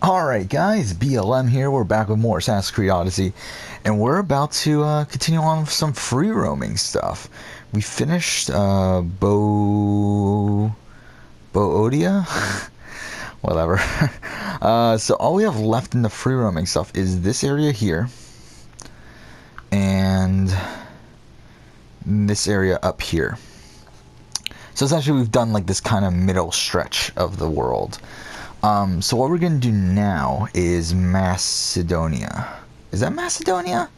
Alright guys, BLM here, we're back with more Assassin's Creed Odyssey, and we're about to continue on with some free roaming stuff. We finished Boodia? Whatever. So all we have left in the free roaming stuff is this area here, and this area up here. So essentially we've done like this kind of middle stretch of the world. So what we're going to do now is Macedonia. Is that Macedonia?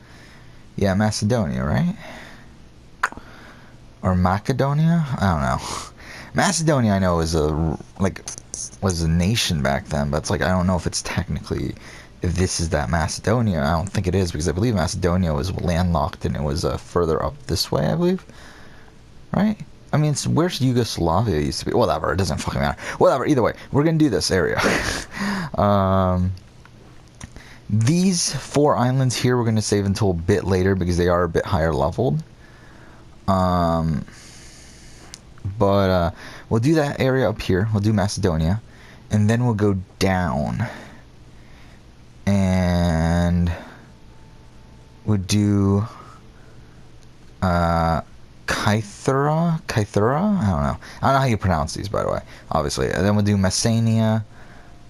Yeah, Macedonia, right? Or Macedonia? I don't know. Macedonia, I know, was a nation back then, but it's like I don't know if it's technically, if this is that Macedonia. I don't think it is, because I believe Macedonia was landlocked and it was further up this way, I believe. Right? I mean, where's Yugoslavia used to be? Whatever, it doesn't fucking matter. Whatever, either way, we're gonna do this area. These 4 islands here we're gonna save until a bit later because they are a bit higher leveled. But we'll do that area up here. We'll do Macedonia, and then we'll go down, and we'll do Kythera? I don't know how you pronounce these, by the way, obviously. And then we'll do Messenia,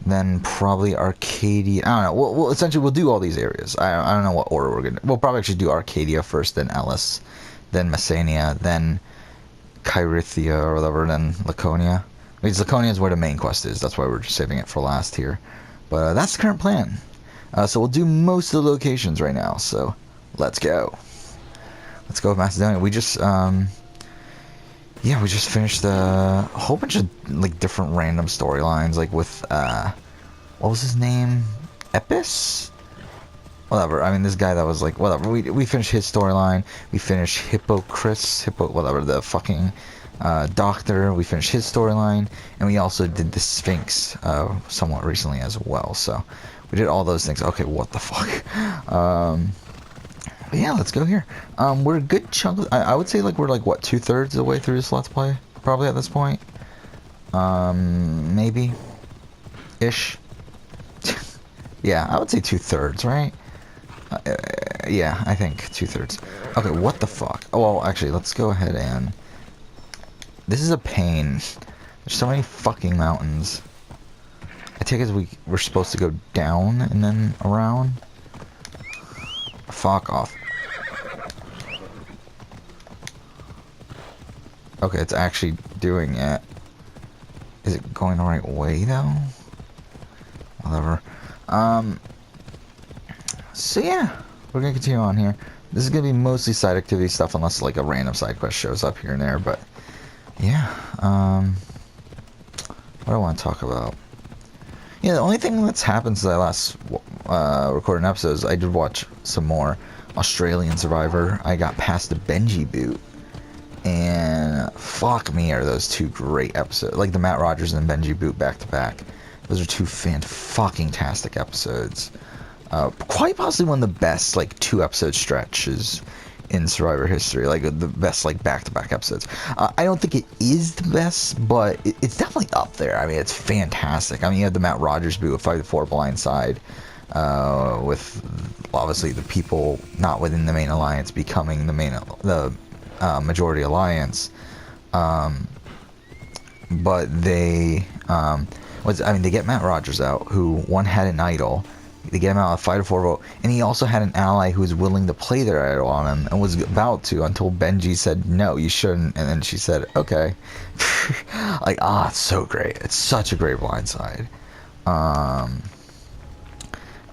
then probably Arcadia. I don't know. We'll essentially, we'll do all these areas. I don't know what order we're going to. We'll probably actually do Arcadia first, then Ellis, then Messenia, then Kyrithia or whatever, then Laconia. Because Laconia is where the main quest is. That's why we're just saving it for last here. But that's the current plan. So we'll do most of the locations right now. So let's go. Let's go with Macedonia. We just, we just finished a whole bunch of, like, different random storylines, like with, what was his name? Epis? Whatever. I mean, this guy that was, like, whatever. We finished his storyline. We finished whatever, the fucking, doctor. We finished his storyline. And we also did the Sphinx, somewhat recently as well. So, we did all those things. Okay, what the fuck? But yeah, let's go here. We're a good chunk. I would say, like, we're like what, 2/3 of the way through this Let's Play, probably at this point. Maybe ish. Yeah, I would say 2/3, right? Yeah, I think 2/3. Okay, what the fuck? Oh, well, actually, let's go ahead and. This is a pain. There's so many fucking mountains. I take it as we're supposed to go down and then around. Fuck off. Okay, it's actually doing it. Is it going the right way, though? Whatever. So yeah, we're gonna continue on here. This is gonna be mostly side activity stuff, unless, like, a random side quest shows up here and there, but yeah, what do I want to talk about? Yeah, the only thing that's happened since I last recorded an episode is I did watch some more Australian Survivor. I got past the Benji boot. And fuck me, are those 2 great episodes. Like the Matt Rogers and Benji boot back to back. Those are 2 fan-fucking-tastic episodes. Quite possibly one of the best, like, 2-episode stretches in Survivor history. Like, the best, like, back-to-back episodes. I don't think it is the best, but it's definitely up there. I mean, it's fantastic. I mean, you have the Matt Rogers boot with 5-4 blindside. With, obviously, the people not within the main alliance becoming the majority alliance, but they they get Matt Rogers out, who one had an idol. They get him out with a 5-4 vote, and he also had an ally who was willing to play their idol on him and was about to, until Benji said no, you shouldn't, and then she said okay. Like, it's so great. It's such a great blindside.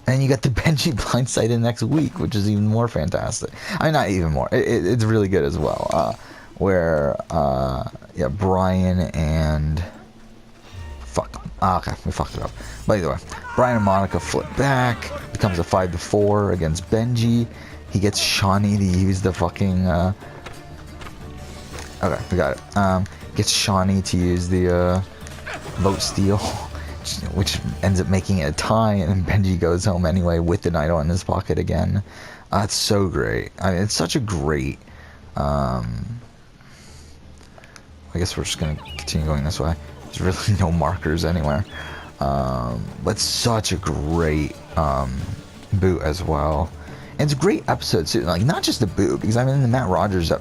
And you got the Benji blindside in next week, which is even more fantastic. I mean, not even more. It's really good as well. Where Brian and okay, we fucked it up. But either way, Brian and Monica flip back. Becomes a 5-4 against Benji. He gets Shawnee to use the fucking. Okay, we got it. Gets Shawnee to use the vote steal. Which ends up making it a tie, and Benji goes home anyway with the idol in his pocket again. It's so great. I mean, it's such a great. I guess we're just gonna continue going this way. There's really no markers anywhere. But such a great boot as well. And it's a great episode too. Like not just the boot, because I mean in the Matt Rogers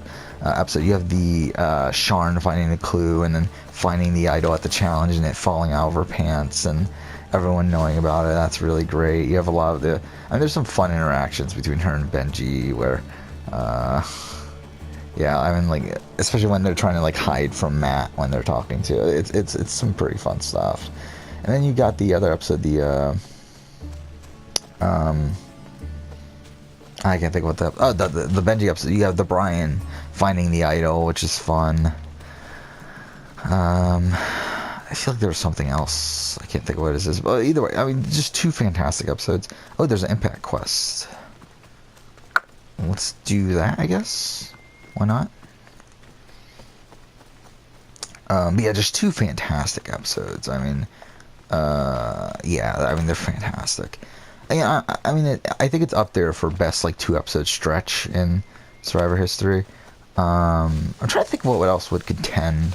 episode, you have the Sharn finding the clue and then finding the idol at the challenge and it falling out of her pants and everyone knowing about it. That's really great. You have a lot of the. I mean, there's some fun interactions between her and Benji where. Yeah, I mean, like, especially when they're trying to like hide from Matt when they're talking to it. It's some pretty fun stuff. And then you got the other episode, the I can't think of what the Benji episode. You have the Brian finding the idol, which is fun. I feel like there was something else. I can't think of what it is. But either way, I mean, just two fantastic episodes. Oh, there's an Impact quest. Let's do that, I guess. Why not? But yeah, just two fantastic episodes. I mean, yeah, I mean, they're fantastic. I mean, I think it's up there for best, like, 2-episode stretch in Survivor history. I'm trying to think what else would contend.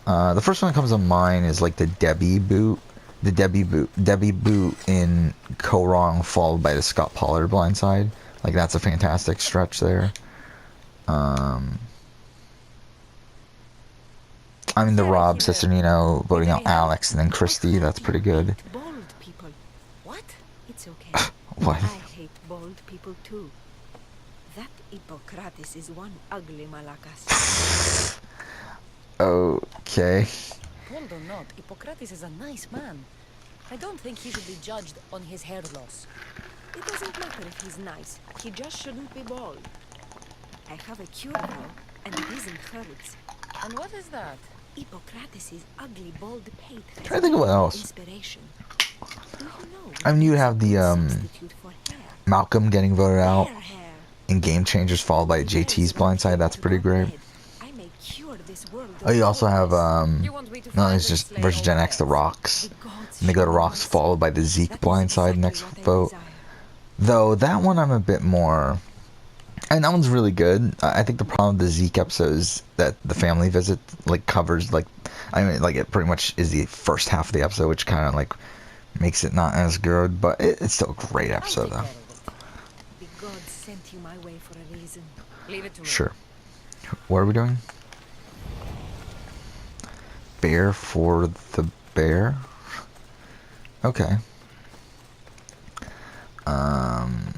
The first one that comes to mind is, like, the Debbie boot. The Debbie boot in Ko-Rong, followed by the Scott Pollard blindside. Like, that's a fantastic stretch there. I mean, the Rob Cesternino voting out Alex and then Christy, that's pretty good. Bold people. What? It's okay. What? I hate bold people too. That Hippocrates is one ugly malacas. Okay. Bold or not, Hippocrates is a nice man. I don't think he should be judged on his hair loss. It doesn't matter if he's nice. He just shouldn't be bald. I have a cure now, and it isn't hurts. And what is that? Hippocrates' ugly bald pate has Try to think of what else. inspiration. Do you know I mean, you have the substitute for hair? Malcolm getting voted out Hair. in Game Changers, followed by JT's blindside. That's pretty great. I may cure this world Oh, you also have You want me to no, find it's and just slay versus all Gen the X, the rest? Rocks, The gods and they go to should Rocks, know followed by the that Zeke is blindside exactly next what I vote. desire. Though that one I'm a bit more. And that one's really good. I think the problem with the Zeke episode is that the family visit like covers like, I mean, like it pretty much is the first half of the episode, which kind of like makes it not as good, but it's still a great episode though. The gods sent you my way for a reason. Leave it to me. Sure. What are we doing? Bear for the bear? Okay. I'm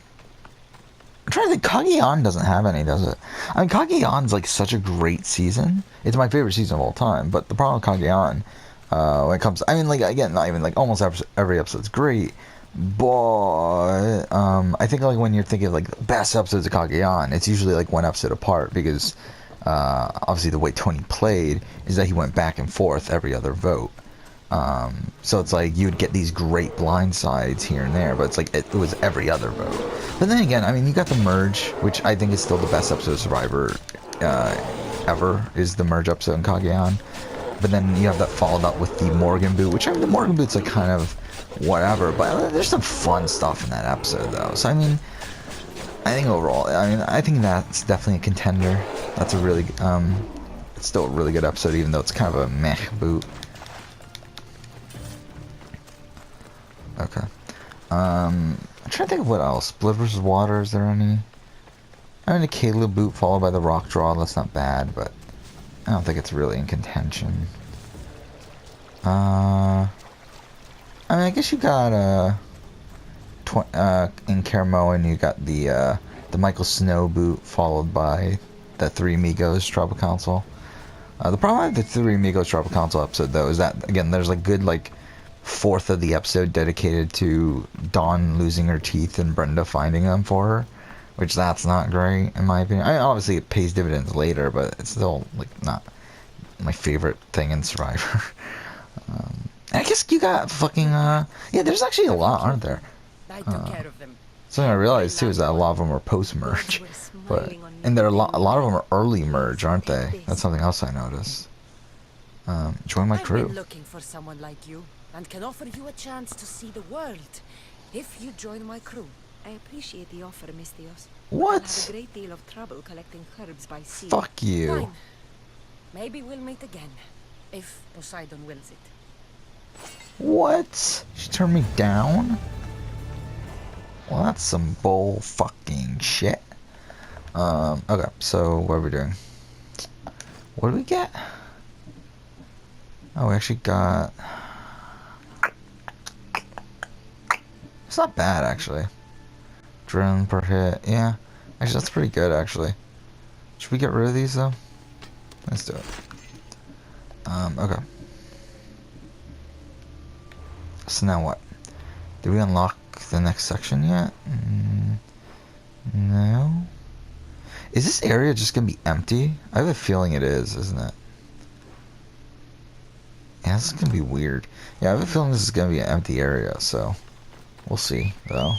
trying to think. Kage-On doesn't have any, does it? I mean, Kage-On's like such a great season. It's my favorite season of all time. But the problem with Kage-On, when it comes, I mean, like again, not even like almost every episode's great. But I think like when you're thinking of like the best episodes of Kage-On, it's usually like one episode apart because obviously the way Tony played is that he went back and forth every other vote. So it's like you would get these great blindsides here and there, but it's like it was every other vote. But then again, I mean, you got the merge, which I think is still the best episode of Survivor ever, is the merge episode in Kage-On. But then you have that followed up with the Morgan boot, which I mean, the Morgan boot's like kind of whatever, but there's some fun stuff in that episode though. So I mean, I think overall, I think that's definitely a contender. That's a really, it's still a really good episode, even though it's kind of a meh boot. Okay. I'm trying to think of what else. Blood vs. Water, is there any? I mean, a Caleb boot followed by the rock draw, that's not bad, but I don't think it's really in contention. I mean, I guess you got, in Caramoan, you got the Michael Snow boot followed by the Three Amigos Tribal Council. The problem with the Three Amigos Tribal Council episode, though, is that, again, there's a good, like, fourth of the episode dedicated to Dawn losing her teeth and Brenda finding them for her, which that's not great in my opinion. I mean, obviously it pays dividends later, but it's still like not my favorite thing in Survivor. I guess you got fucking yeah, there's actually a lot, aren't there? I took care of them. Something I realized too is that a lot of them are post merge, but and there are a lot of them are early merge, aren't they? That's something else I noticed. Join my crew. I've been looking for someone like you, and can offer you a chance to see the world if you join my crew. I appreciate the offer, Miss Dios. What? I'll have a great deal of trouble collecting herbs by sea. Fuck you. Fine. Maybe we'll meet again, if Poseidon wills it. What? She turned me down? Well, that's some bull fucking shit. Okay, so what are we doing? What do we get? Oh, we actually got... It's not bad, actually. Drone per hit, yeah. Actually, that's pretty good, actually. Should we get rid of these, though? Let's do it. Okay. So now what? Did we unlock the next section yet? No. Is this area just gonna be empty? I have a feeling it is, isn't it? Yeah, this is gonna be weird. Yeah, I have a feeling this is gonna be an empty area, so we'll see, though.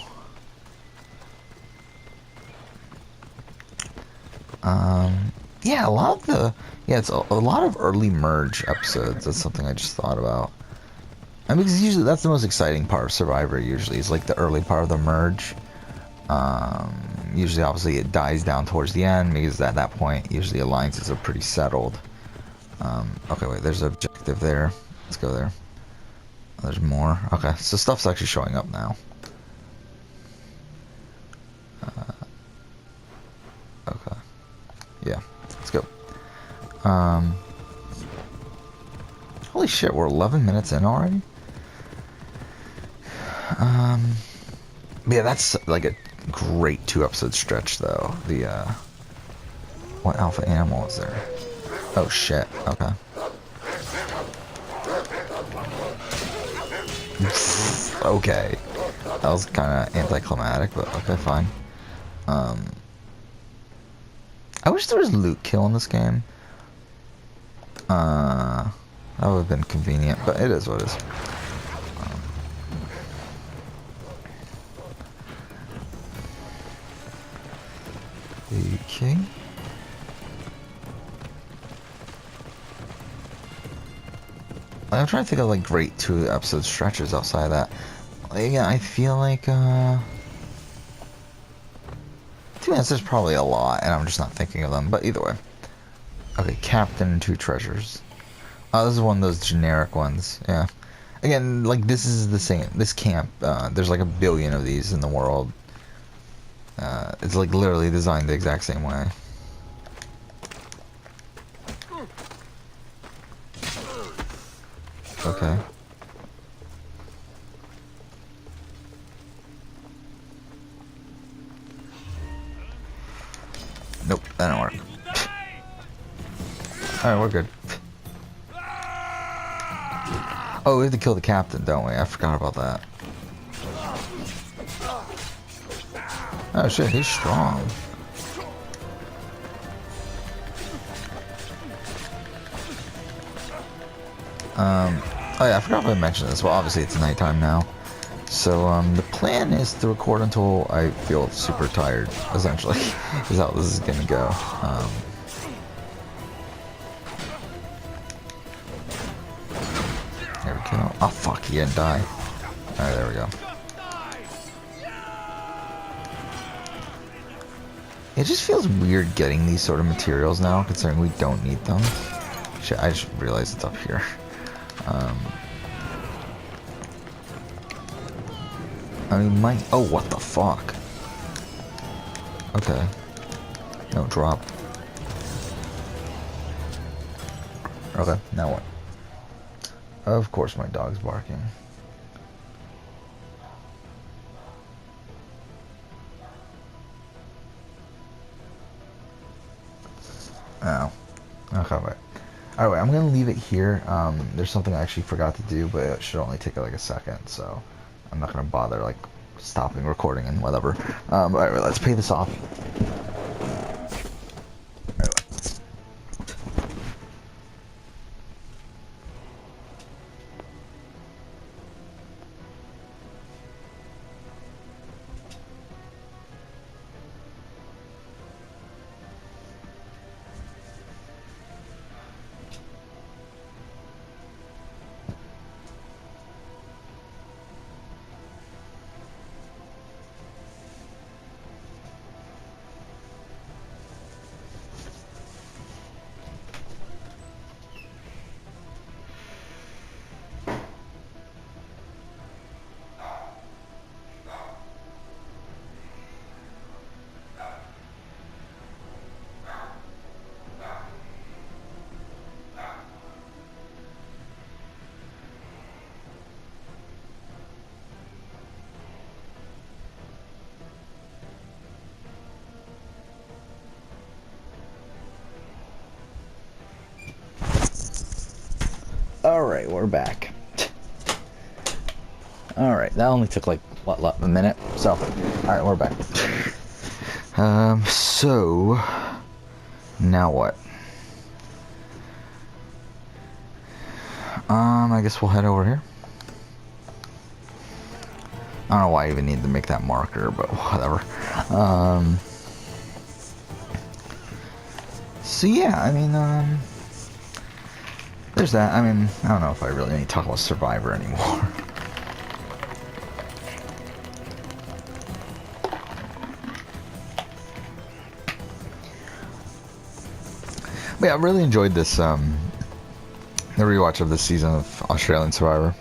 Yeah, a lot of the... Yeah, it's a lot of early merge episodes. That's something I just thought about. I mean, because usually that's the most exciting part of Survivor, usually. It's like the early part of the merge. Usually, obviously, it dies down towards the end, because at that point, usually alliances are pretty settled. Okay, wait, there's an objective there. Let's go there. There's more. Okay, so stuff's actually showing up now. Okay. Yeah, let's go. Holy shit, we're 11 minutes in already? Yeah, that's like a great 2-episode stretch, though. The, what alpha animal is there? Oh, shit. Okay. Okay. That was kind of anticlimactic, but okay, fine. I wish there was loot kill in this game. That would have been convenient, but it is what it is. Okay. I'm trying to think of like great 2-episode stretches outside of that. Yeah, I feel like 2 minutes is probably a lot, and I'm just not thinking of them. But either way, okay, Captain and 2 treasures. Oh, this is one of those generic ones. Yeah. Again, like this is the same. This camp, there's like 1 billion of these in the world. It's like literally designed the exact same way. Okay. Nope, that didn't work. Alright, we're good. Oh, we have to kill the captain, don't we? I forgot about that. Oh shit, he's strong. Oh yeah, I forgot if I mentioned this. Well, obviously it's nighttime now. So, the plan is to record until I feel super tired, essentially, is how this is gonna go. There we go. Oh fuck, he didn't die. Alright, there we go. It just feels weird getting these sort of materials now, considering we don't need them. Shit, I just realized it's up here. I mean, oh, what the fuck? Okay. No, drop. Okay, now what? Of course my dog's barking. Oh. Okay, wait. Alright, I'm gonna leave it here. There's something I actually forgot to do, but it should only take like a second, so I'm not gonna bother like stopping recording and whatever. Alright, let's pay this off. Alright, we're back. Alright, that only took like, what, a minute? So, alright, we're back. So, now what? I guess we'll head over here. I don't know why I even need to make that marker, but whatever. So yeah, I mean, there's that. I mean, I don't know if I really need to talk about Survivor anymore. But yeah, I really enjoyed this, the rewatch of this season of Australian Survivor.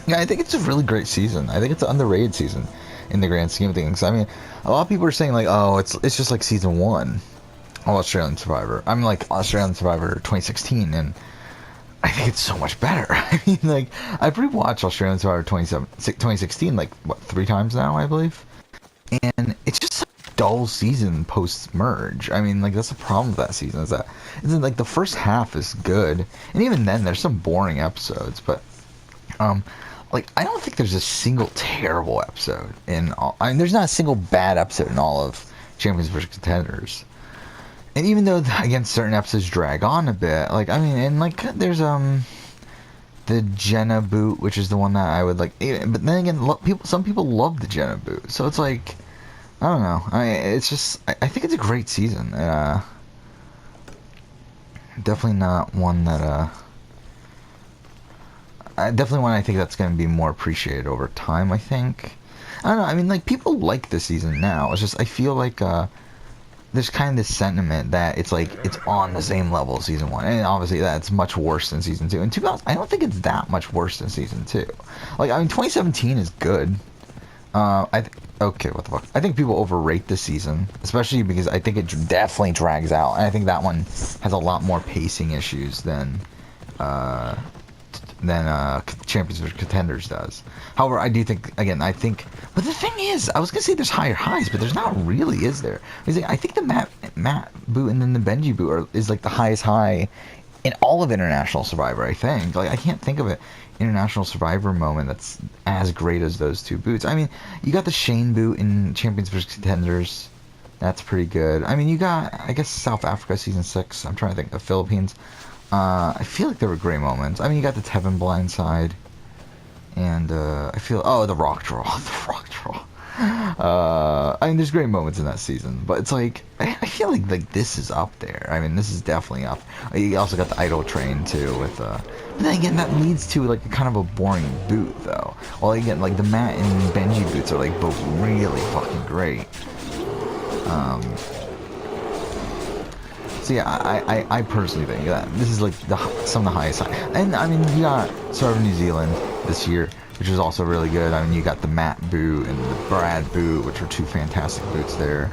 Yeah, I think it's a really great season. I think it's an underrated season in the grand scheme of things. I mean, a lot of people are saying like, oh, it's just like season 1 of Australian Survivor. I'm like Australian Survivor 2016, and I think it's so much better. I mean, like, I've rewatched Australian Survivor 2016 like, what, 3 times now, I believe? And it's just a dull season post-merge. I mean, like, that's the problem with that season, is that, like, the first half is good, and even then, there's some boring episodes, but, like, I don't think there's a single terrible episode in all... I mean, there's not a single bad episode in all of Champions vs. Contenders. And even though, again, certain episodes drag on a bit, like, I mean, and, like, there's, the Jenna boot, which is the one that I would, like... But then again, some people love the Jenna boot, so it's like... I don't know. It's just... I think it's a great season. Definitely not one that, definitely one I think that's going to be more appreciated over time, I think. I don't know, I mean, like, people like this season now. It's just, I feel like, there's kind of this sentiment that it's like, it's on the same level as season 1. And obviously that's much worse than season 2. And to be honest, I don't think it's that much worse than season 2. Like, I mean, 2017 is good. Okay, what the fuck? I think people overrate this season, especially because I think it definitely drags out. And I think that one has a lot more pacing issues than Champions vs. Contenders does. However, I do think, again, but the thing is, I was gonna say there's higher highs, but there's not really, is there? Because I think the Matt boot and then the Benji boot is like the highest high in all of International Survivor, I think. Like, I can't think of an International Survivor moment that's as great as those 2 boots. I mean, you got the Shane boot in Champions vs. Contenders. That's pretty good. I mean, you got, I guess, South Africa season 6. I'm trying to think. The Philippines. I feel like there were great moments. I mean, you got the Tevin blindside, and I feel the rock draw, the rock draw. I mean, there's great moments in that season, but it's like I feel like this is up there. I mean, this is definitely up. You also got the idle train too with. But then again, that leads to like a kind of a boring boot though. Well, again, like the Matt and Benji boots are like both really fucking great. So yeah, I personally think that this is like some of the highest. And I mean, you got Survivor New Zealand this year, which was also really good. I mean, you got the Matt boot and the Brad boot, which are 2 fantastic boots there.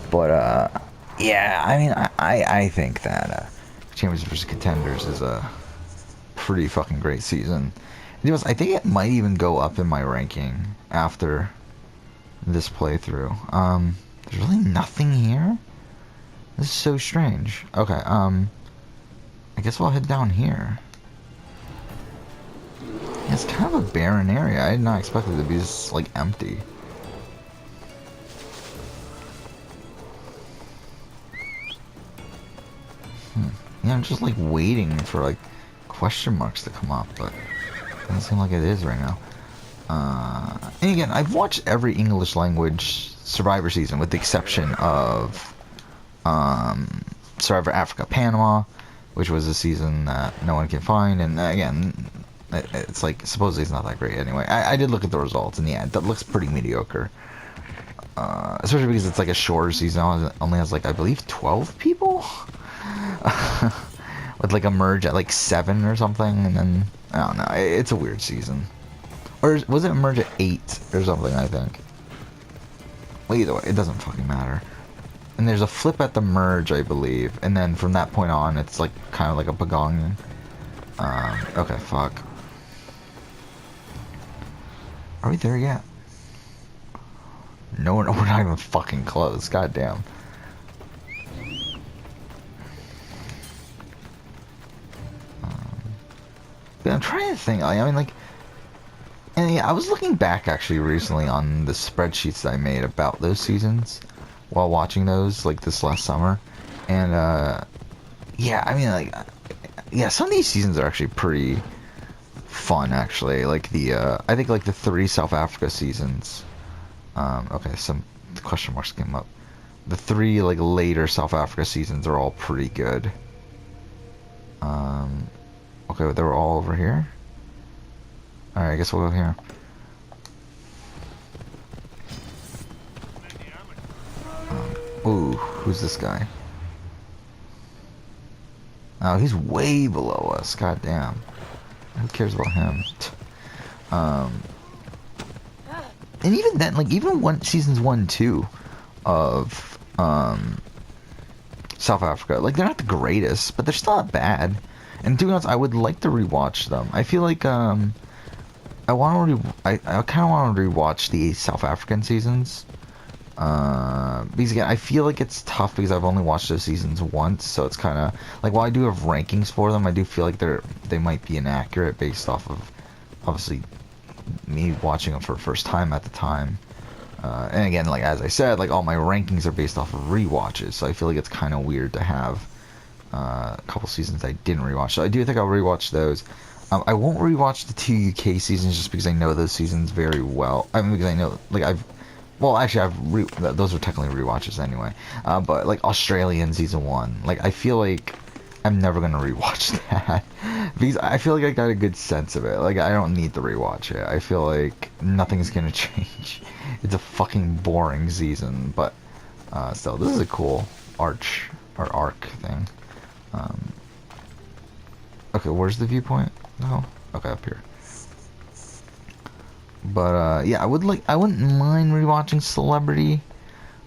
But yeah, I mean, I think that Champions vs. Contenders is a pretty fucking great season. I think it might even go up in my ranking after this playthrough. There's really nothing here. This is so strange. Okay, I guess we'll head down here. It's kind of a barren area. I did not expect it to be just, like, empty. Yeah, I'm just, like, waiting for, like, question marks to come up, but it doesn't seem like it is right now. And again, I've watched every English language Survivor season, with the exception of Survivor Africa Panama, which was a season that no one can find, and again, it's like, supposedly it's not that great anyway. I did look at the results, and yeah, that looks pretty mediocre. Especially because it's like a shorter season, it only has like, I believe 12 people? With like a merge at like 7 or something, and then, I don't know, it's a weird season. Or was it a merge at 8 or something, I think? Well, either way, it doesn't fucking matter. And there's a flip at the merge, I believe, and then from that point on, it's like kind of like a Pagong. Okay, fuck. Are we there yet? No, we're not even fucking close. Goddamn. I'm trying to think. I mean, like, and yeah, I was looking back actually recently on the spreadsheets that I made about those seasons while watching those, like this last summer, and yeah, I mean, like, yeah, some of these seasons are actually pretty fun, actually. Like I think like the 3 South Africa seasons. Okay, some question marks came up. The 3 like later South Africa seasons are all pretty good. Okay, they were all over here. All right, I guess we'll go here. Ooh, who's this guy? Oh, he's way below us. God damn. Who cares about him? And even then, like, even seasons 1 and 2 of South Africa, like, they're not the greatest, but they're still not bad. And to be honest, I would like to rewatch them. I feel like I kind of want to rewatch the South African seasons. Because again, I feel like it's tough because I've only watched those seasons once, so it's kind of like, while I do have rankings for them, I do feel like they might be inaccurate based off of obviously me watching them for the first time at the time. And again, like as I said, like all my rankings are based off of rewatches, so I feel like it's kind of weird to have a couple seasons I didn't rewatch. So I do think I'll rewatch those. I won't rewatch the 2 UK seasons just because I know those seasons very well. I mean, because I know, like, those are technically rewatches anyway. But like Australian season 1, like I feel like I'm never gonna rewatch that because I feel like I got a good sense of it. Like I don't need to rewatch it. I feel like nothing's gonna change. It's a fucking boring season, but still, this is a cool arc thing. Okay, where's the viewpoint? No, okay, up here. But yeah, I wouldn't mind rewatching Celebrity,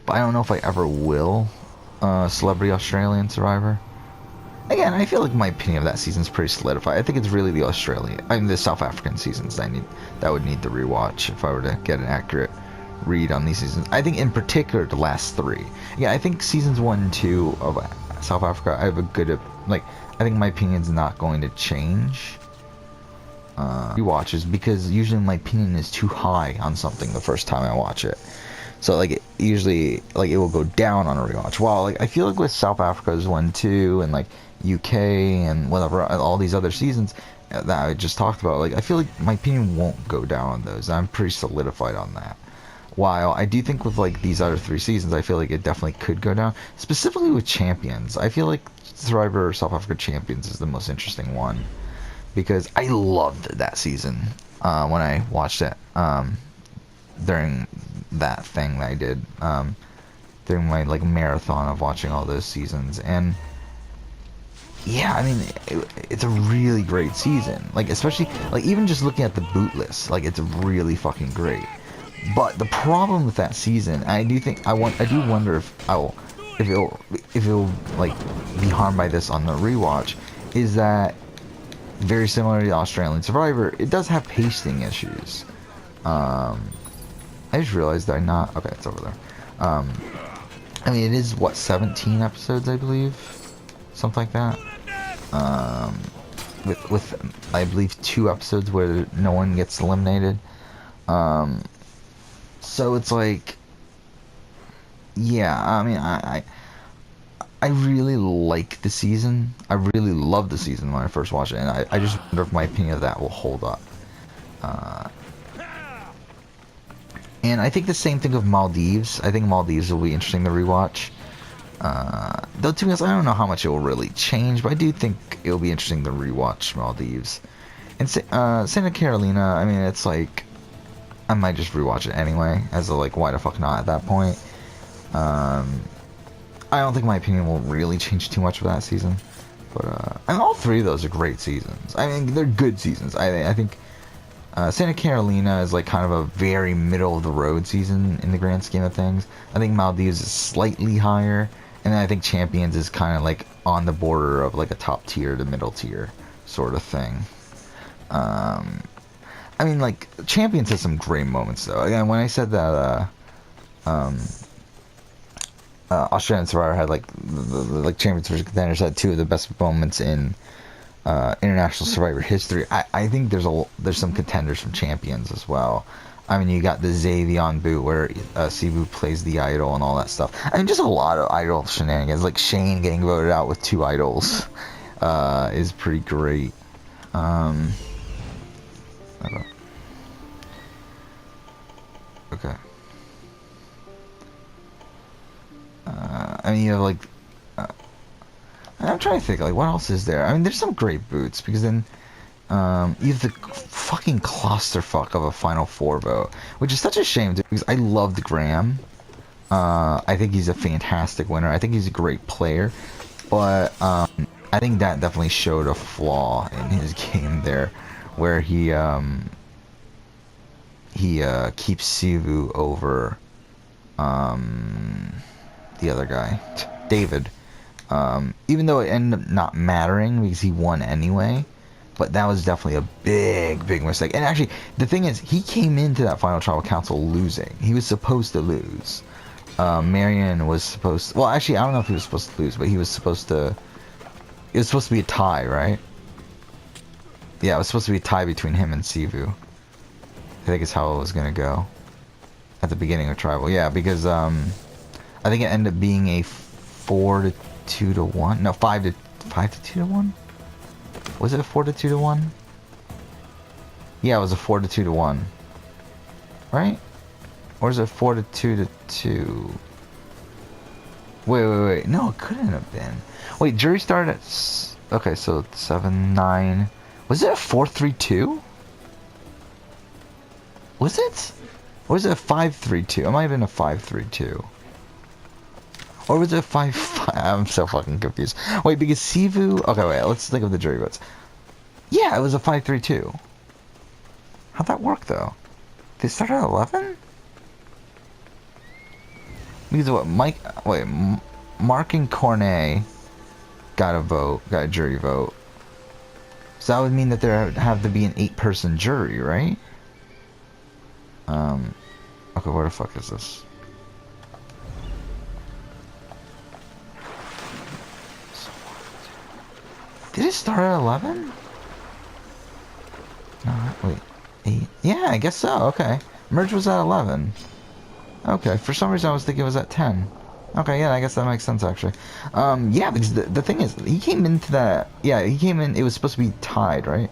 but I don't know if I ever will. Celebrity Australian Survivor. Again, I feel like my opinion of that season's pretty solidified. I think it's really the South African seasons that would need to rewatch if I were to get an accurate read on these seasons. I think in particular the last 3. Yeah, I think seasons 1 and 2 of South Africa, I have a good, like, I think my opinion's not going to change. Rewatches, because usually my opinion is too high on something the first time I watch it. So like it usually, like, it will go down on a rewatch. While like I feel like with South Africa's 1, 2, and like UK and whatever, all these other seasons that I just talked about, like I feel like my opinion won't go down on those. I'm pretty solidified on that. While I do think with like these other 3 seasons, I feel like it definitely could go down. Specifically with Champions, I feel like Survivor South Africa Champions is the most interesting one, because I loved that season when I watched it during that thing that I did during my like marathon of watching all those seasons. And yeah, I mean, it's a really great season. Like, especially like even just looking at the boot list, like it's really fucking great. But the problem with that season, I do wonder if it'll like be harmed by this on the rewatch, is that very similar to the Australian Survivor, it does have pacing issues. I just realized that okay, it's over there. I mean, it is, what, 17 episodes, I believe? Something like that. With I believe 2 episodes where no one gets eliminated. So it's like, yeah, I mean, I really like the season. I really loved the season when I first watched it, and I just wonder if my opinion of that will hold up. And I think the same thing of Maldives. I think Maldives will be interesting to rewatch. Though to be honest, I don't know how much it will really change, but I do think it will be interesting to rewatch Maldives. And Santa Carolina, I mean, it's like, I might just rewatch it anyway, as a, like, why the fuck not at that point. I don't think my opinion will really change too much for that season. But, and all 3 of those are great seasons. I mean, they're good seasons. I think Santa Carolina is like kind of a very middle of the road season in the grand scheme of things. I think Maldives is slightly higher, and then I think Champions is kind of like on the border of like a top tier to middle tier sort of thing. I mean, like, Champions has some great moments though. Again, when I said that Australian Survivor had like like Champions vs Contenders had 2 of the best moments in International Survivor history, I think there's some contenders from Champions as well. I mean, you got the Xavion boot where Sivu plays the idol and all that stuff. I mean, just a lot of idol shenanigans. Like Shane getting voted out with 2 idols is pretty great. Okay. I mean, you have like. I'm trying to think, like, what else is there? I mean, there's some great boots because then. You have the fucking clusterfuck of a Final Four vote, which is such a shame because I loved Graham. I think he's a fantastic winner. I think he's a great player, but I think that definitely showed a flaw in his game there, where he keeps Sivu over the other guy, David. Even though it ended up not mattering because he won anyway. But that was definitely a big mistake. And actually, the thing is, he came into that final tribal council losing. He was supposed to lose. Marion was supposed to, well, actually, I don't know if he was supposed to lose, but he was supposed to, it was supposed to be a tie, right? Yeah, it was supposed to be a tie between him and Sivu. I think it's how it was going to go at the beginning of tribal. Yeah, because I think it ended up being a 4-2 to 1. No, 5-2 to 1. Was it a 4-2 to 1? Yeah, it was a 4-2 to 1. Right? Or is it 4-2 to 2? Wait. No, it couldn't have been. Wait, jury started at... Okay, so 7-9. Was it a 4-3-2? Was it? Or was it a 5-3-2? It might have been a 5-3-2. Or was it a 5-5? I'm so fucking confused. Wait, because Sivu... Okay, wait, let's think of the jury votes. Yeah, it was a 5-3-2. How'd that work, though? Did it start at 11? Because what, Mark and Cornet got a jury vote. So that would mean that there would have to be an 8-person jury, right? Okay, where the fuck is this? Did it start at 11? No, wait. 8? Yeah, I guess so, okay. Merge was at 11. Okay, for some reason I was thinking it was at 10. Okay, yeah, I guess that makes sense, actually. Yeah, because the thing is, he came into that... Yeah, he came in... It was supposed to be tied, right?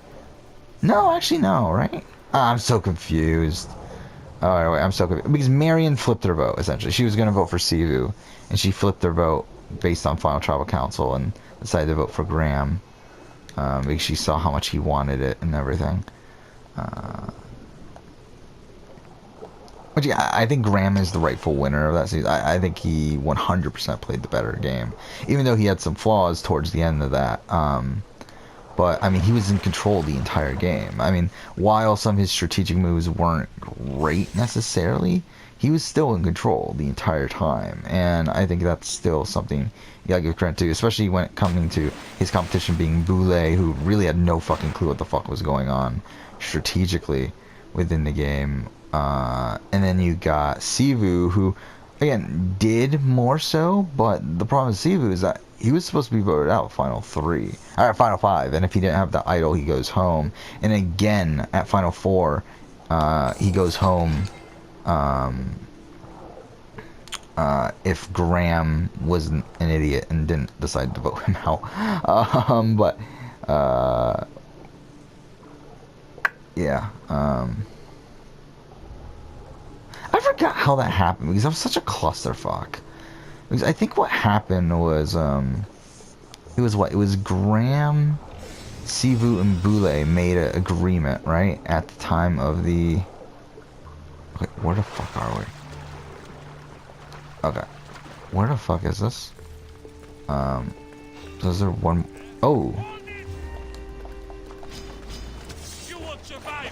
No, actually, no, right? I'm so confused. Oh, wait, I'm so confused. Because Marion flipped her vote, essentially. She was going to vote for Sivu, and she flipped her vote based on Final Tribal Council and decided to vote for Graham. Because she saw how much he wanted it and everything. But yeah, I think Graham is the rightful winner of that season. I think he 100% played the better game. Even though he had some flaws towards the end of that. But, I mean, he was in control the entire game. I mean, while some of his strategic moves weren't great necessarily, he was still in control the entire time. And I think that's still something you gotta give credit to, especially when it coming to his competition being Boulay, who really had no fucking clue what the fuck was going on strategically within the game. And then you got Sivu, who, again, did more so, but the problem with Sivu is that he was supposed to be voted out Final 3, or Final 5, and if he didn't have the idol, he goes home. And again, at Final 4, he goes home, if Graham was an idiot and didn't decide to vote him out. Yeah, I forgot how that happened because that was such a clusterfuck. Because I think what happened was, it was Graham, Sivu, and Boulay made an agreement, right? At the time of the... Okay, where the fuck are we? Okay. Where the fuck is this? So is there one... Oh!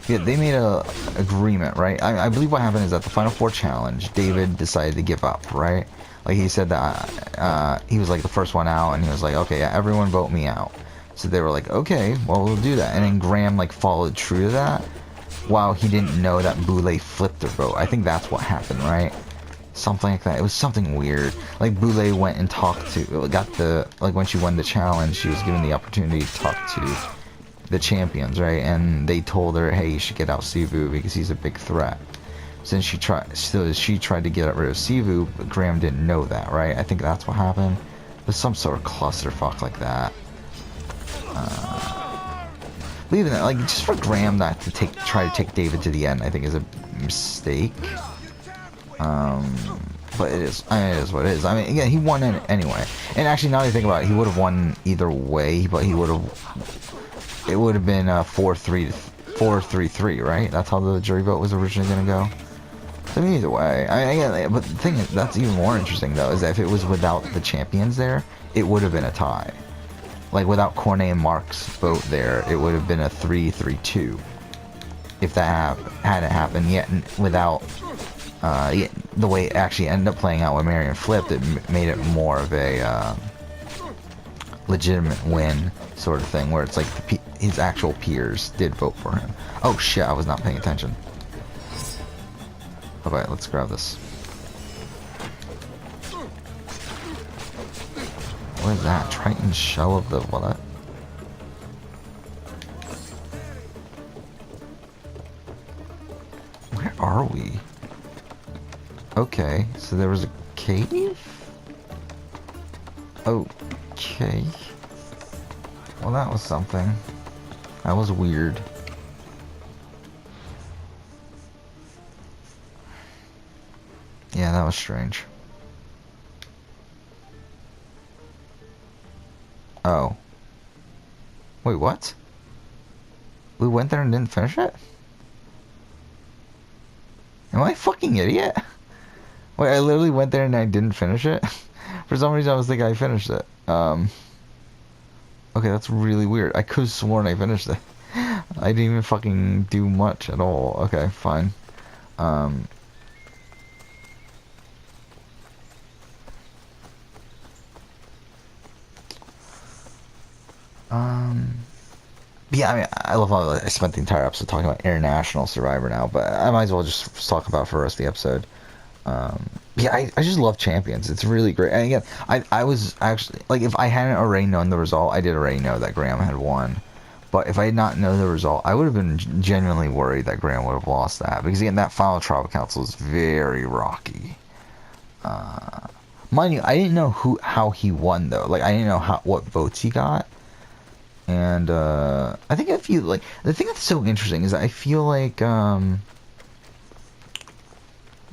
Yeah, they made a agreement, right? I believe what happened is that the Final Four challenge, David decided to give up, right? Like, he said that he was like the first one out, and he was like, okay, yeah, everyone vote me out. So they were like, okay, well, we'll do that. And then Graham like followed true to that, while he didn't know that Boulay flipped their vote. I think that's what happened, right? Something like that. It was something weird. Like Boulay went and talked to, got the, like when she won the challenge, she was given the opportunity to talk to the champions, right? And they told her, hey, you should get out Sivu because he's a big threat. Since she tried to get rid of Sivu, but Graham didn't know that, right? I think that's what happened. There's some sort of clusterfuck like that. Leaving that, like, just for Graham not to try to take David to the end, I think is a mistake. But it is what it is. I mean, again, he won anyway. And actually, now that I think about it, he would have won either way, but he would have. It would have been 4-3-3, right? That's how the jury vote was originally going to go. So either way, I mean, again, but the thing is, that's even more interesting though, is that if it was without the champions there, it would have been a tie. Like without Cornet and Mark's vote there, it would have been a 3-3-2. If that hadn't happened yet, without. The way it actually ended up playing out when Marion flipped, it made it more of a legitimate win sort of thing, where it's like his actual peers did vote for him. Oh shit, I was not paying attention. Alright, let's grab this. What is that? Triton shell of the what? Where are we? Okay, so there was a cave? Okay. Well, that was something. That was weird. Yeah, that was strange. Oh. Wait, what? We went there and didn't finish it? Am I a fucking idiot? Wait, I literally went there and I didn't finish it? For some reason I was thinking I finished it. Okay, that's really weird. I could have sworn I finished it. I didn't even fucking do much at all. Okay, fine. Yeah, I mean, I love how I spent the entire episode talking about International Survivor now, but I might as well just talk about it for the rest of the episode. Yeah, I just love Champions. It's really great. And again, I was actually, like, if I hadn't already known the result, I did already know that Graham had won. But if I had not known the result, I would have been genuinely worried that Graham would have lost that. Because again, that final tribal council is very rocky. Mind you, I didn't know how he won, though. Like, I didn't know what votes he got. And, I think I feel like, the thing that's so interesting is I feel like,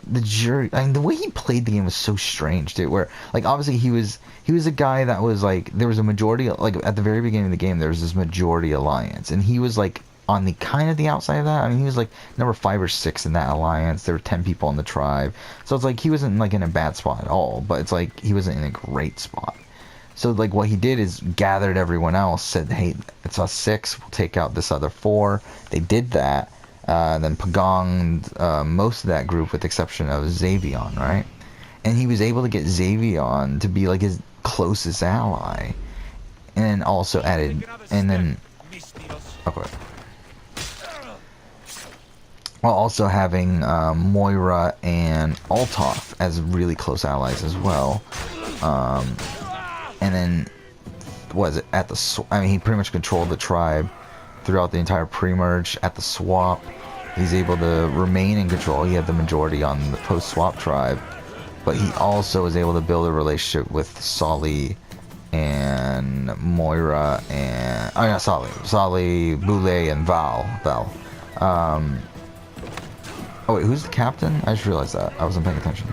the jury, I mean, the way he played the game was so strange, dude, where, like, obviously he was a guy that was, like, there was a majority, like, at the very beginning of the game, there was this majority alliance, and he was, like, on the kind of the outside of that. I mean, he was, like, number 5 or 6 in that alliance. There were 10 people in the tribe, so it's like, he wasn't, like, in a bad spot at all, but it's like, he wasn't in a great spot. So, like, what he did is gathered everyone else, said, hey, it's us 6, we'll take out this other 4. They did that. Then pagonged most of that group with the exception of Xavion, right? And he was able to get Xavion to be like his closest ally. And then also added, and then, okay. While also having Moira and Altov as really close allies as well. And then, what is it, I mean, he pretty much controlled the tribe throughout the entire pre-merge. At the swap, he's able to remain in control. He had the majority on the post-swap tribe, but he also was able to build a relationship with Solly and Moira and Solly, Boulay, and Val. Oh wait, who's the captain? I just realized that. I wasn't paying attention.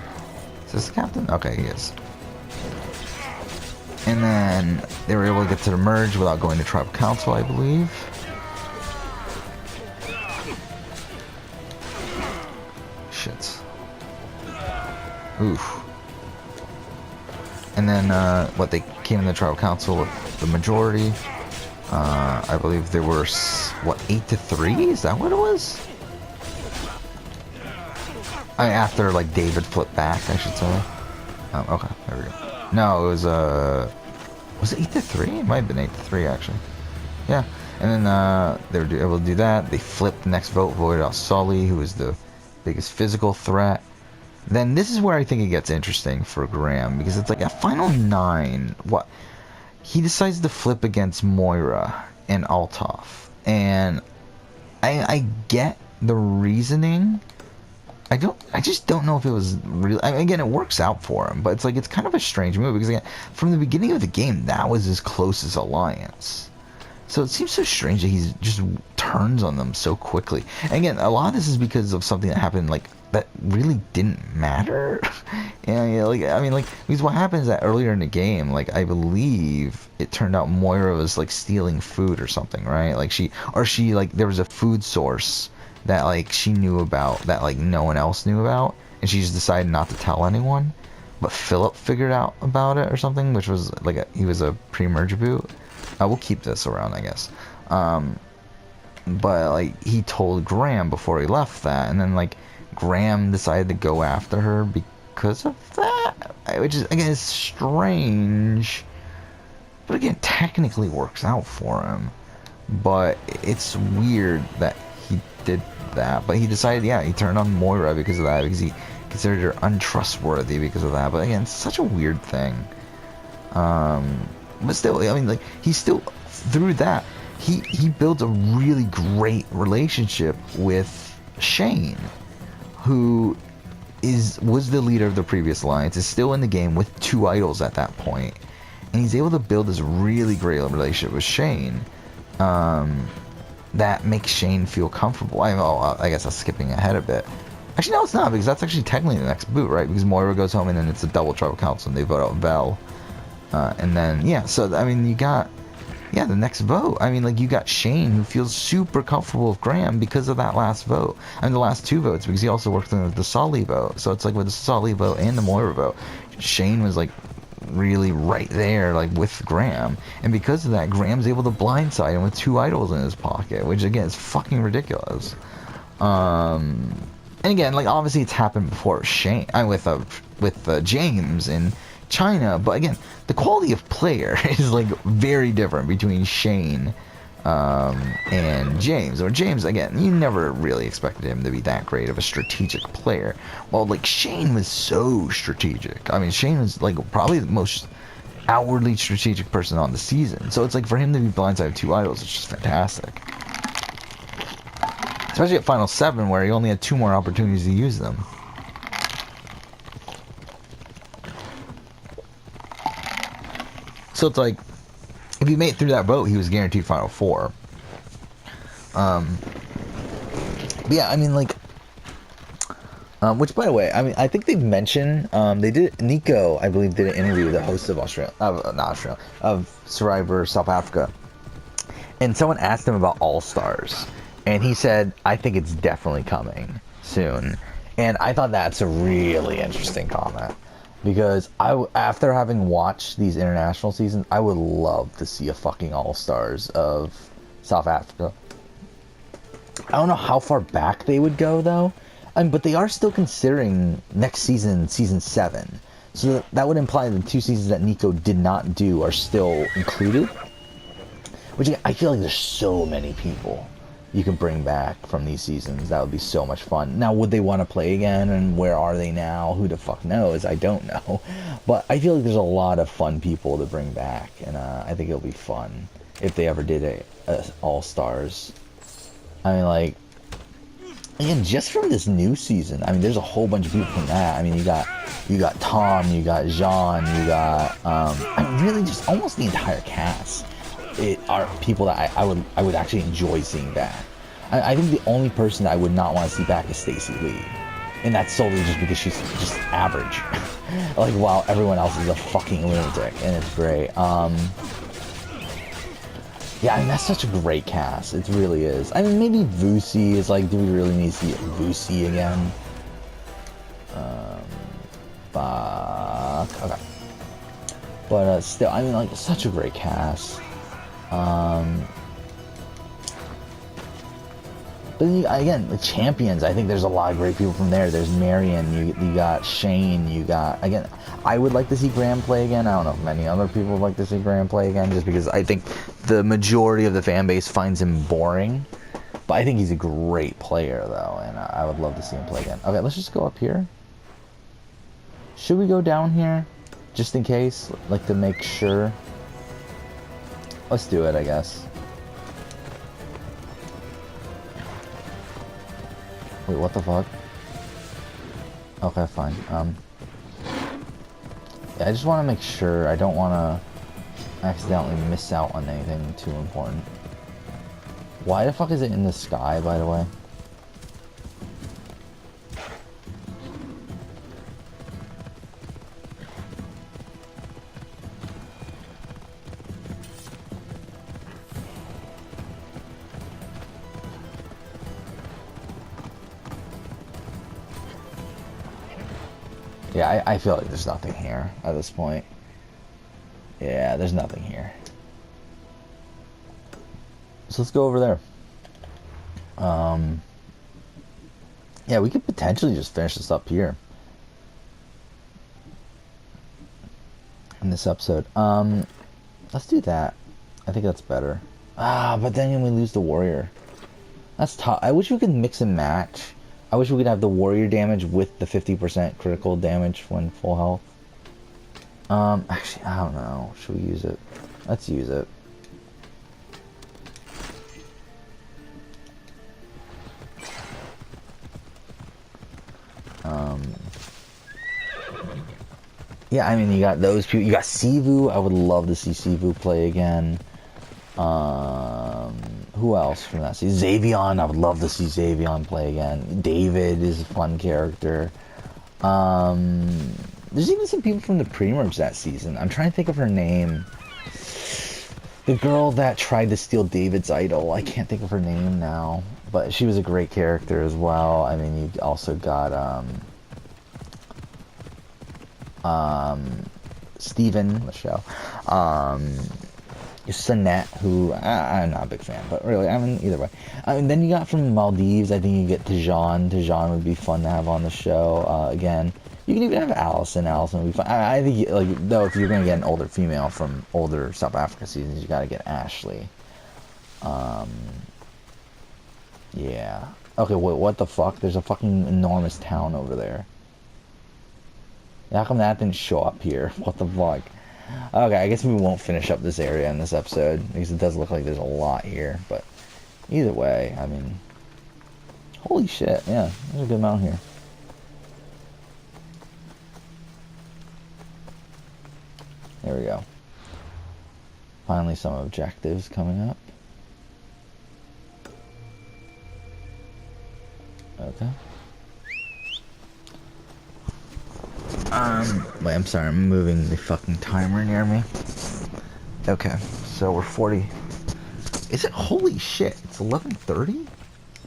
Is this the captain? Okay, he is. And then they were able to get to the merge without going to tribal council, I believe. Shit. Oof. And then, what, they came in the tribal council with the majority. I believe there were, what, 8-3? Is that what it was? I mean, after, like, David flipped back, I should say. Okay, there we go. No, it was, was it 8-3? It might have been 8-3, actually. Yeah. And then, they were able to do that. They flipped the next vote, voted out Sully, who was the biggest physical threat. then this is where I think it gets interesting for Graham, because it's like at final 9, what he decides to flip against Moira and Althoff, and I get the reasoning. I just don't know if it was real. I mean, again, it works out for him, but it's like it's kind of a strange move because again, from the beginning of the game, that was his closest alliance. So it seems so strange that he just turns on them so quickly. And again, a lot of this is because of something that happened like that really didn't matter. And like I mean, like because what happens that earlier in the game, like I believe it turned out Moira was like stealing food or something, right? Like she like there was a food source that like she knew about that like no one else knew about, and she just decided not to tell anyone. But Philip figured out about it or something, which was like he was a pre-merge boot. We'll keep this around, I guess. But like he told Graham before he left that, and then like Graham decided to go after her because of that, which is again is strange. But again, technically works out for him. But it's weird that he did that. But he decided, yeah, he turned on Moira because of that, because he considered her untrustworthy because of that. But again, it's such a weird thing. But still, I mean, like, he still, through that, he built a really great relationship with Shane, who was the leader of the previous alliance, is still in the game with 2 idols at that point. And he's able to build this really great relationship with Shane, that makes Shane feel comfortable. I guess I'm skipping ahead a bit. Actually, no, it's not, because that's actually technically the next boot, right? Because Moira goes home, and then it's a double tribal council, and they vote out Vel. And then, yeah, so, I mean, you got, yeah, the next vote. I mean, like, you got Shane, who feels super comfortable with Graham because of that last vote. I mean, the last 2 votes, because he also worked on the Sully vote. So it's like with the Sully vote and the Moira vote, Shane was, like, really right there, like, with Graham. And because of that, Graham's able to blindside him with 2 idols in his pocket, which, again, is fucking ridiculous. And again, like, obviously it's happened before Shane, with James in China, but again, the quality of player is like very different between Shane and James. Or James, again, you never really expected him to be that great of a strategic player. Well, like Shane was so strategic. I mean, Shane was like probably the most outwardly strategic person on the season. So it's like for him to be blindsided with 2 idols, it's just fantastic. Especially at Final 7, where he only had 2 more opportunities to use them. So it's like, if he made it through that vote, he was guaranteed Final 4. But yeah, I mean, like, which, by the way, I mean, I think they mentioned, Nico, I believe, did an interview with the host of of Survivor South Africa. And someone asked him about All-Stars. And he said, I think it's definitely coming soon. And I thought that's a really interesting comment. Because after having watched these international seasons, I would love to see a fucking All-Stars of South Africa. I don't know how far back they would go, though. But they are still considering next season, season 7. So that would imply the 2 seasons that Nico did not do are still included. Which, I feel like there's so many people you can bring back from these seasons. That would be so much fun. Now, would they want to play again, and where are they now? Who the fuck knows? I don't know. But I feel like there's a lot of fun people to bring back, and I think it'll be fun if they ever did a All-Stars. I mean, like, again, just from this new season, I mean, there's a whole bunch of people from that. I mean, you got Tom, you got Jean, you got, I mean, really just almost the entire cast. It are people that I would actually enjoy seeing back. I think the only person I would not want to see back is Stacey Lee, and that's solely just because she's just average. Like, while everyone else is a fucking lunatic, and it's great. Yeah, I mean, that's such a great cast. It really is. I mean, maybe Vusi is like, do we really need to see Vusi again? Fuck. Okay. But still, I mean, like, such a great cast. But then again, the champions, I think there's a lot of great people from there. There's Marion, you got Shane, you got, again, I would like to see Graham play again. I don't know if many other people would like to see Graham play again, just because I think the majority of the fan base finds him boring. But I think he's a great player, though, and I would love to see him play again. Okay, let's just go up here. Should we go down here? Just in case? Like, to make sure? Let's do it, I guess. Wait, what the fuck? Okay, fine. Yeah, I just want to make sure. I don't want to accidentally miss out on anything too important. Why the fuck is it in the sky, by the way? Yeah, I feel like there's nothing here at this point. Yeah, there's nothing here. So let's go over there. Yeah, we could potentially just finish this up here in this episode. Let's do that. I think that's better. But then we lose the warrior. That's tough. I wish we could mix and match. I wish we could have the warrior damage with the 50% critical damage when full health. Actually, I don't know. Should we use it? Let's use it. Yeah, I mean, you got those people. You got Sivu. I would love to see Sivu play again. Who else from that season? Xavion. I would love to see Xavion play again. David is a fun character. There's even some people from the pre-merge that season. I'm trying to think of her name. The girl that tried to steal David's idol. I can't think of her name now. But she was a great character as well. I mean, you also got, Steven, the show. Sinette, who I'm not a big fan, but really, I mean, either way. Then you got from Maldives, I think you get Tijan. Tijan would be fun to have on the show again. You can even have Allison. Allison would be fun. I think, like, though, if you're going to get an older female from older South Africa seasons, you got to get Ashley. Yeah. Okay, wait, what the fuck? There's a fucking enormous town over there. How come that didn't show up here? What the fuck? Okay, I guess we won't finish up this area in this episode, because it does look like there's a lot here, but either way, I mean, holy shit, yeah, there's a good amount here. There we go. Finally some objectives coming up. Okay. Wait, I'm sorry, I'm moving the fucking timer near me. Okay, so we're 40. Is it? Holy shit, it's 11:30?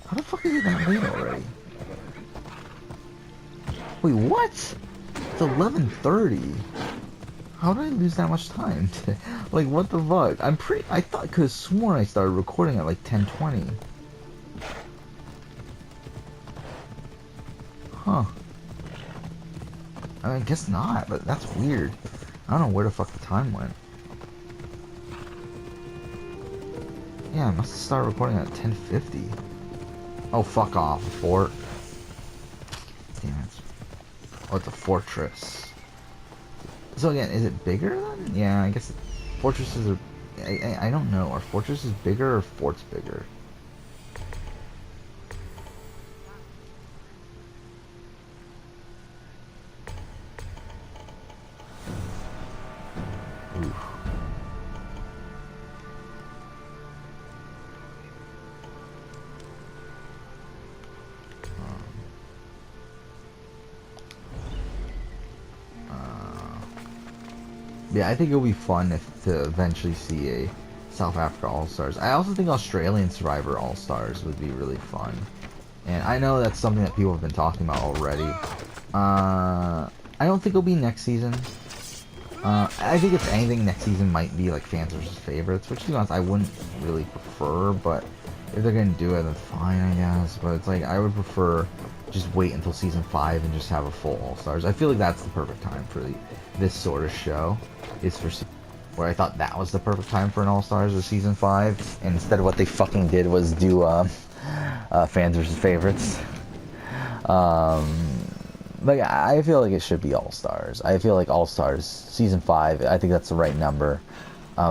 How the fuck is it that late already? Wait, what? It's 11:30. How did I lose that much time today? Like, what the fuck? I thought, cause sworn I started recording at like 10:20. Huh. I guess not, but that's weird. I don't know where the fuck the time went. Yeah, I must have started recording at 10:50. Oh, fuck off, fort. Damn it. Oh, it's a fortress. So again, is it bigger then? Yeah, I guess fortresses are... I don't know. Are fortresses bigger or forts bigger? Yeah, I think it'll be fun to eventually see a South Africa All-Stars. I also think Australian Survivor All-Stars would be really fun. And I know that's something that people have been talking about already. I don't think it'll be next season. I think if anything, next season might be like fans versus favorites, which to be honest, I wouldn't really prefer, but if they're gonna do it, then fine, I guess. But it's like, I would prefer just wait until season 5 and just have a full All-Stars. I feel like that's the perfect time for this sort of show. Is for where I thought that was the perfect time for an All-Stars was season 5, and instead of what they fucking did was do fans versus favorites. Like, I feel like it should be All Stars. I feel like All Stars season 5. I think that's the right number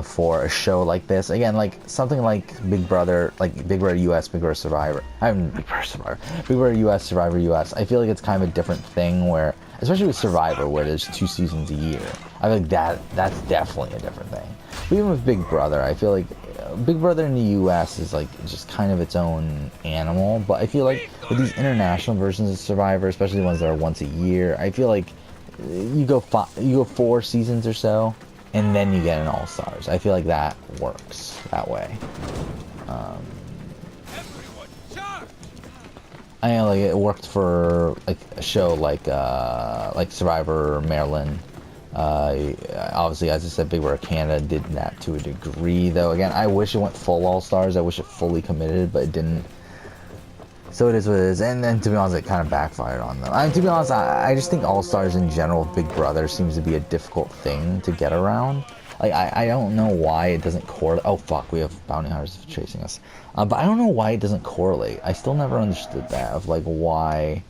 for a show like this. Again, like something like Big Brother, like Big Brother US, Big Brother Survivor. I mean, Big Brother Survivor, Big Brother US, Survivor US. I feel like it's kind of a different thing where, especially with Survivor, where there's 2 seasons a year. I feel like that's definitely a different thing. But even with Big Brother, I feel like Big Brother in the US is like just kind of its own animal. But I feel like with these international versions of Survivor, especially the ones that are once a year, I feel like you go 4 seasons or so, and then you get an All Stars. I feel like that works that way. I know, like it worked for like a show like Survivor Maryland. Obviously, as I said, Big Brother Canada did that to a degree, though. Again, I wish it went full All Stars. I wish it fully committed, but it didn't. So it is what it is. And then, to be honest, it kind of backfired on them. I mean, to be honest, I just think All Stars in general, Big Brother, seems to be a difficult thing to get around. Like, I don't know why it doesn't correlate. Oh, fuck, we have bounty hunters chasing us. But I don't know why it doesn't correlate. I still never understood that, of, like, why...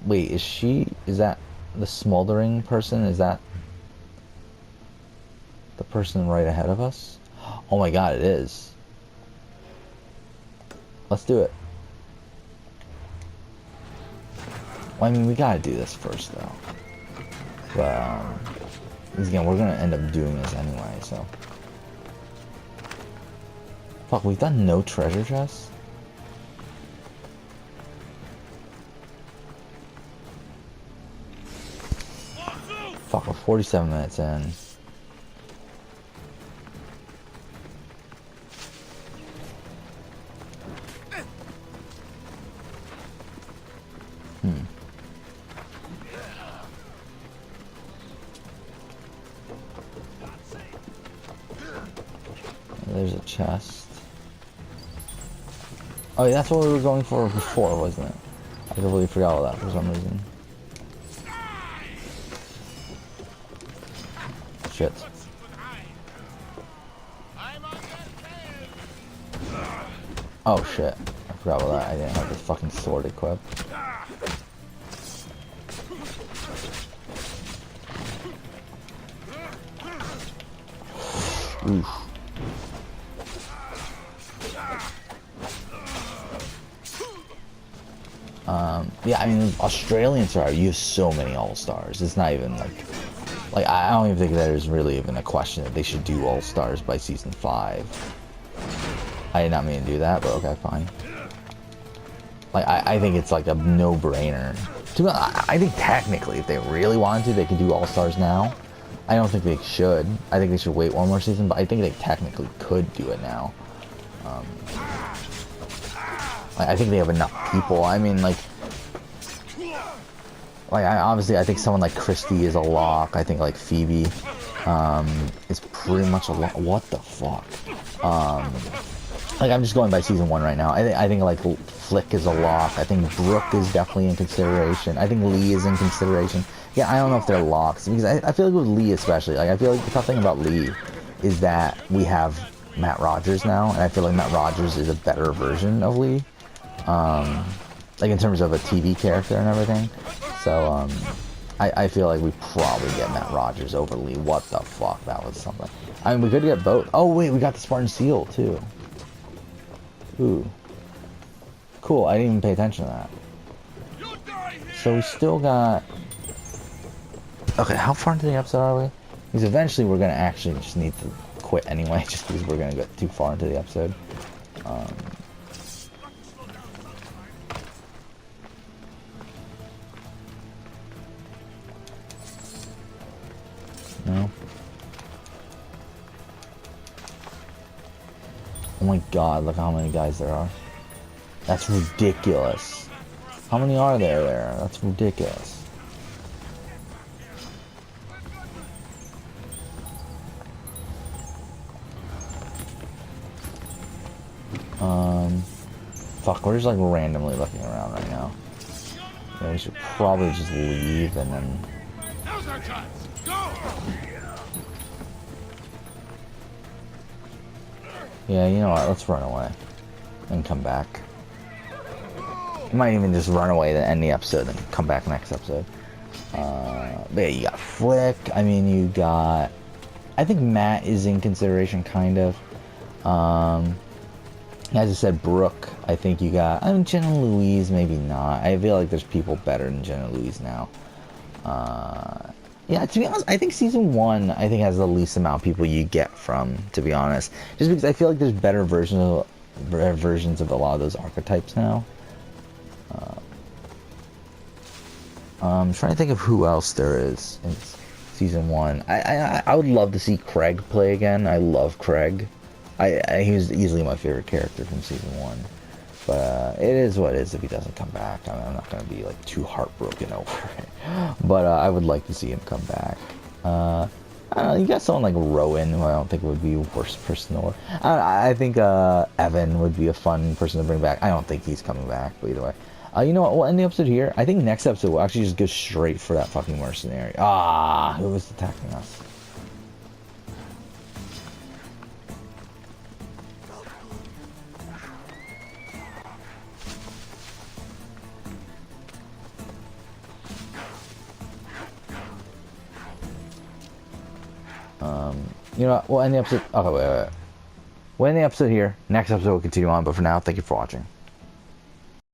Wait, is that the smoldering person? Is that the person right ahead of us? Oh my god, it is. Let's do it. Well, I mean, we gotta do this first, though. But, again, we're gonna end up doing this anyway, so. Fuck, we've done no treasure chests? Fuck, we're 47 minutes in. There's a chest. Oh, yeah, that's what we were going for before, wasn't it? I completely forgot all that for some reason. Shit. Oh shit. I forgot about that. I didn't have the fucking sword equipped. Oof. Yeah, I mean, Australian Survivor, you have so many All-Stars. It's not even like, I don't even think there's really even a question that they should do All-Stars by season 5. I did not mean to do that, but okay, fine. Like, I think it's like a no-brainer. I think technically, if they really wanted to, they could do All-Stars now. I don't think they should. I think they should wait one more season, but I think they technically could do it now. I think they have enough people. I mean, like obviously, I think someone like Christy is a lock. I think like Phoebe is pretty much a lock. What the fuck? Like, I'm just going by season 1 right now. I think like Flick is a lock. I think Brooke is definitely in consideration. I think Lee is in consideration. Yeah, I don't know if they're locks, because I feel like with Lee especially, like I feel like the tough thing about Lee is that we have Matt Rogers now, and I feel like Matt Rogers is a better version of Lee. Like in terms of a TV character and everything. So, I feel like we probably get Matt Rogers over Lee. What the fuck? That was something. I mean, we could get both. Oh, wait, we got the Spartan Seal, too. Ooh. Cool, I didn't even pay attention to that. So we still got... Okay, how far into the episode are we? Because eventually we're going to actually just need to quit anyway, just because we're going to get too far into the episode. No. Oh my god, look how many guys there are. That's ridiculous. How many are there? That's ridiculous. Fuck, we're just like randomly looking around right now. Yeah, we should probably just leave and then... Now's our chance. Go! Yeah, you know what, let's run away. And come back. You might even just run away to end the episode and come back next episode. But yeah, you got Flick. I mean, you got... I think Matt is in consideration, kind of. As I said, Brooke. I think you got... I mean, Jenna Louise, maybe not. I feel like there's people better than Jenna Louise now. Yeah, to be honest, I think season 1, I think, has the least amount of people you get from, to be honest. Just because I feel like there's better versions of a lot of those archetypes now. I'm trying to think of who else there is in season 1. I would love to see Craig play again. I love Craig. He was easily my favorite character from season 1. But it is what it is if he doesn't come back. I mean, I'm not going to be like too heartbroken over it. But I would like to see him come back. I don't know, you got someone like Rowan, who I don't think would be a worst person to work. I think Evan would be a fun person to bring back. I don't think he's coming back, but either way. You know what, we'll end the episode here. I think next episode we'll actually just go straight for that fucking mercenary. Ah, who was attacking us? You know what, we'll end the episode... Okay, wait. We'll end the episode here. Next episode we'll continue on, but for now, thank you for watching.